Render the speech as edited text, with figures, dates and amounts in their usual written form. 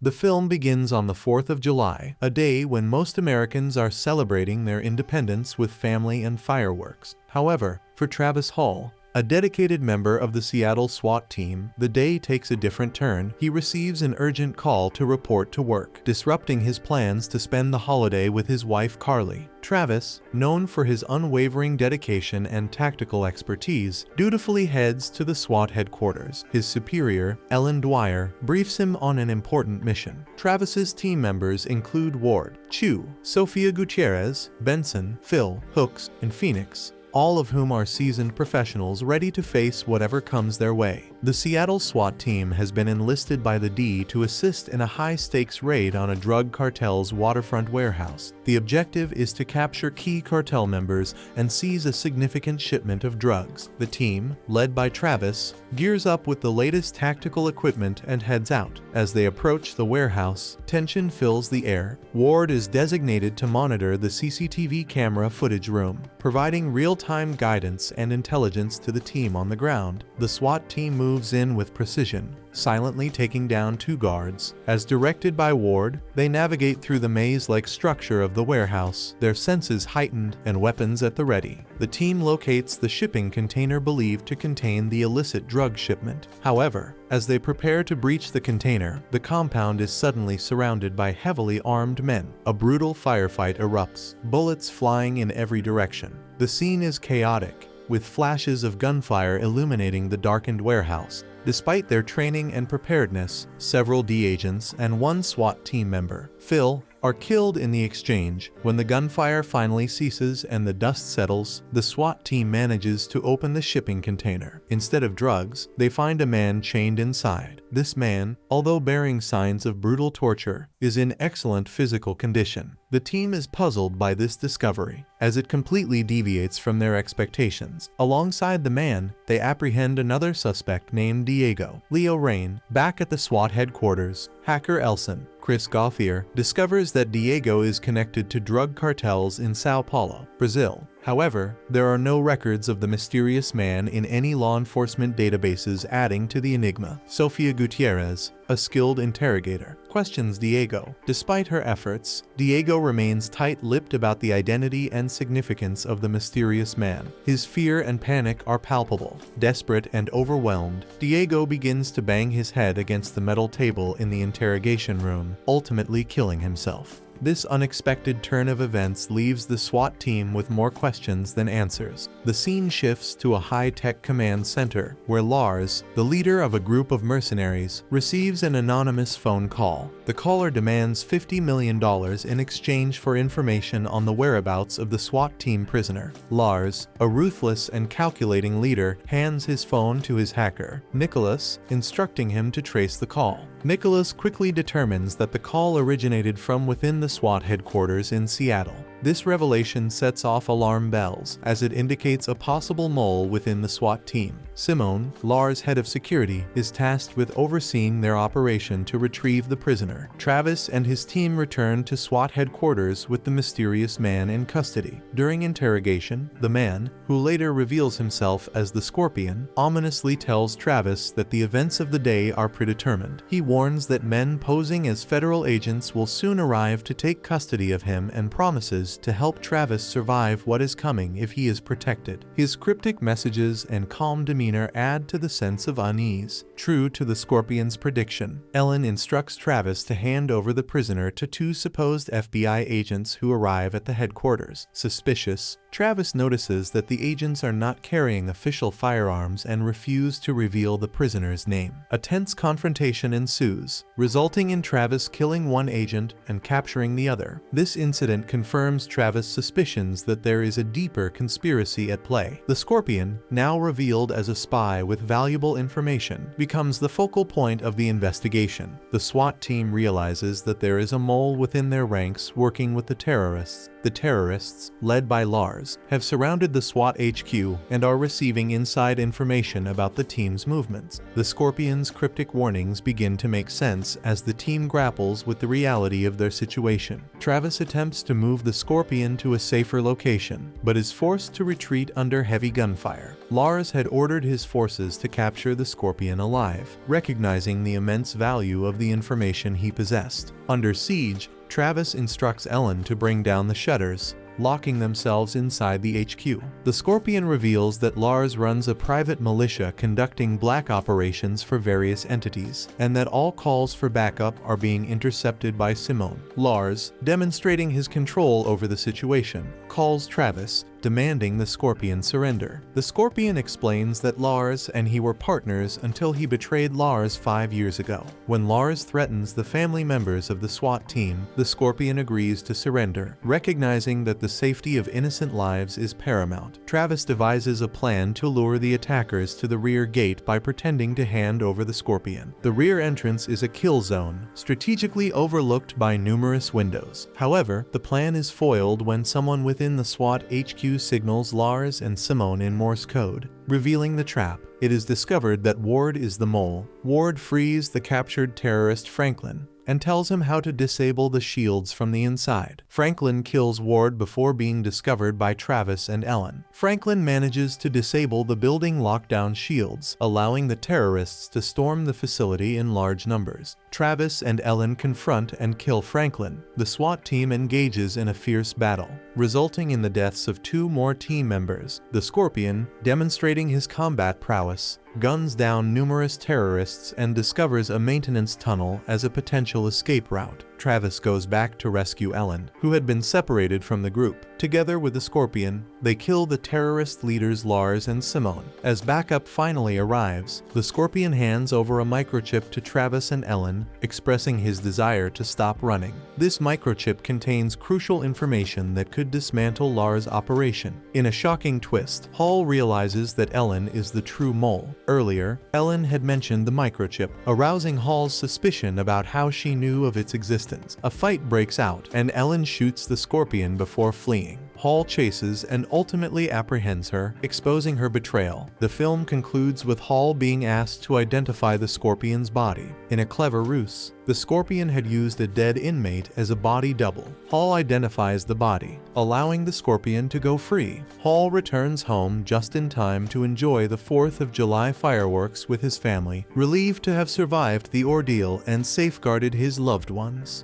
The film begins on the 4th of July, a day when most Americans are celebrating their independence with family and fireworks. However, for Travis Hall, a dedicated member of the Seattle SWAT team, the day takes a different turn. He receives an urgent call to report to work, disrupting his plans to spend the holiday with his wife Carly. Travis, known for his unwavering dedication and tactical expertise, dutifully heads to the SWAT headquarters. His superior, Ellen Dwyer, briefs him on an important mission. Travis's team members include Ward, Chu, Sofia Gutierrez, Benson, Phil, Hooks, and Phoenix, all of whom are seasoned professionals ready to face whatever comes their way. The Seattle SWAT team has been enlisted by the D to assist in a high-stakes raid on a drug cartel's waterfront warehouse. The objective is to capture key cartel members and seize a significant shipment of drugs. The team, led by Travis, gears up with the latest tactical equipment and heads out. As they approach the warehouse, tension fills the air. Ward is designated to monitor the CCTV camera footage room, providing real-time guidance and intelligence to the team on the ground. The SWAT team moves in with precision, silently taking down 2 guards. As directed by Ward, they navigate through the maze-like structure of the warehouse, their senses heightened and weapons at the ready. The team locates the shipping container believed to contain the illicit drug shipment. However, as they prepare to breach the container, the compound is suddenly surrounded by heavily armed men. A brutal firefight erupts, bullets flying in every direction. The scene is chaotic, with flashes of gunfire illuminating the darkened warehouse. Despite their training and preparedness, several D agents and 1 SWAT team member, Phil, are killed in the exchange. When the gunfire finally ceases and the dust settles, the SWAT team manages to open the shipping container. Instead of drugs, they find a man chained inside. This man, although bearing signs of brutal torture, is in excellent physical condition. The team is puzzled by this discovery, as it completely deviates from their expectations. Alongside the man, they apprehend another suspect named Diego. Leo Rain, back at the SWAT headquarters, hacker Elson, Chris Gauthier, discovers that Diego is connected to drug cartels in Sao Paulo, Brazil. However, there are no records of the mysterious man in any law enforcement databases, adding to the enigma. Sofia Gutierrez, a skilled interrogator, questions Diego. Despite her efforts, Diego remains tight-lipped about the identity and significance of the mysterious man. His fear and panic are palpable. Desperate and overwhelmed, Diego begins to bang his head against the metal table in the interrogation room, ultimately killing himself. This unexpected turn of events leaves the SWAT team with more questions than answers. The scene shifts to a high-tech command center, where Lars, the leader of a group of mercenaries, receives an anonymous phone call. The caller demands $50 million in exchange for information on the whereabouts of the SWAT team prisoner. Lars, a ruthless and calculating leader, hands his phone to his hacker, Nicholas, instructing him to trace the call. Nicholas quickly determines that the call originated from within the SWAT headquarters in Seattle. This revelation sets off alarm bells, as it indicates a possible mole within the SWAT team. Simone, Lars' head of security, is tasked with overseeing their operation to retrieve the prisoner. Travis and his team return to SWAT headquarters with the mysterious man in custody. During interrogation, the man, who later reveals himself as the Scorpion, ominously tells Travis that the events of the day are predetermined. He warns that men posing as federal agents will soon arrive to take custody of him and promises to help Travis survive what is coming if he is protected. His cryptic messages and calm demeanor add to the sense of unease. True to the Scorpion's prediction, Ellen instructs Travis to hand over the prisoner to 2 supposed FBI agents who arrive at the headquarters. Suspicious, Travis notices that the agents are not carrying official firearms and refuse to reveal the prisoner's name. A tense confrontation ensues, resulting in Travis killing one agent and capturing the other. This incident confirms Travis' suspicions that there is a deeper conspiracy at play. The Scorpion, now revealed as a spy with valuable information, becomes the focal point of the investigation. The SWAT team realizes that there is a mole within their ranks working with the terrorists. The terrorists, led by Lars, have surrounded the SWAT HQ and are receiving inside information about the team's movements. The Scorpion's cryptic warnings begin to make sense as the team grapples with the reality of their situation. Travis attempts to move the Scorpion Scorpion to a safer location, but is forced to retreat under heavy gunfire. Lars had ordered his forces to capture the Scorpion alive, recognizing the immense value of the information he possessed. Under siege, Travis instructs Ellen to bring down the shutters, locking themselves inside the HQ. The Scorpion reveals that Lars runs a private militia conducting black operations for various entities, and that all calls for backup are being intercepted by Simone. Lars, demonstrating his control over the situation, calls Travis, demanding the Scorpion surrender. The Scorpion explains that Lars and he were partners until he betrayed Lars 5 years ago. When Lars threatens the family members of the SWAT team, the Scorpion agrees to surrender, recognizing that the safety of innocent lives is paramount. Travis devises a plan to lure the attackers to the rear gate by pretending to hand over the Scorpion. The rear entrance is a kill zone, strategically overlooked by numerous windows. However, the plan is foiled when someone within the SWAT HQ signals Lars and Simone in Morse code, revealing the trap. It is discovered that Ward is the mole. Ward frees the captured terrorist Franklin and tells him how to disable the shields from the inside. Franklin kills Ward before being discovered by Travis and Ellen. Franklin manages to disable the building lockdown shields, allowing the terrorists to storm the facility in large numbers. Travis and Ellen confront and kill Franklin. The SWAT team engages in a fierce battle, resulting in the deaths of 2 more team members. The Scorpion, demonstrating his combat prowess, guns down numerous terrorists and discovers a maintenance tunnel as a potential escape route. Travis goes back to rescue Ellen, who had been separated from the group. Together with the Scorpion, they kill the terrorist leaders Lars and Simone. As backup finally arrives, the Scorpion hands over a microchip to Travis and Ellen, expressing his desire to stop running. This microchip contains crucial information that could dismantle Lars' operation. In a shocking twist, Hall realizes that Ellen is the true mole. Earlier, Ellen had mentioned the microchip, arousing Hall's suspicion about how she knew of its existence. A fight breaks out, and Ellen shoots the Scorpion before fleeing. Hall chases and ultimately apprehends her, exposing her betrayal. The film concludes with Hall being asked to identify the Scorpion's body. In a clever ruse, the Scorpion had used a dead inmate as a body double. Hall identifies the body, allowing the Scorpion to go free. Hall returns home just in time to enjoy the 4th of July fireworks with his family, relieved to have survived the ordeal and safeguarded his loved ones.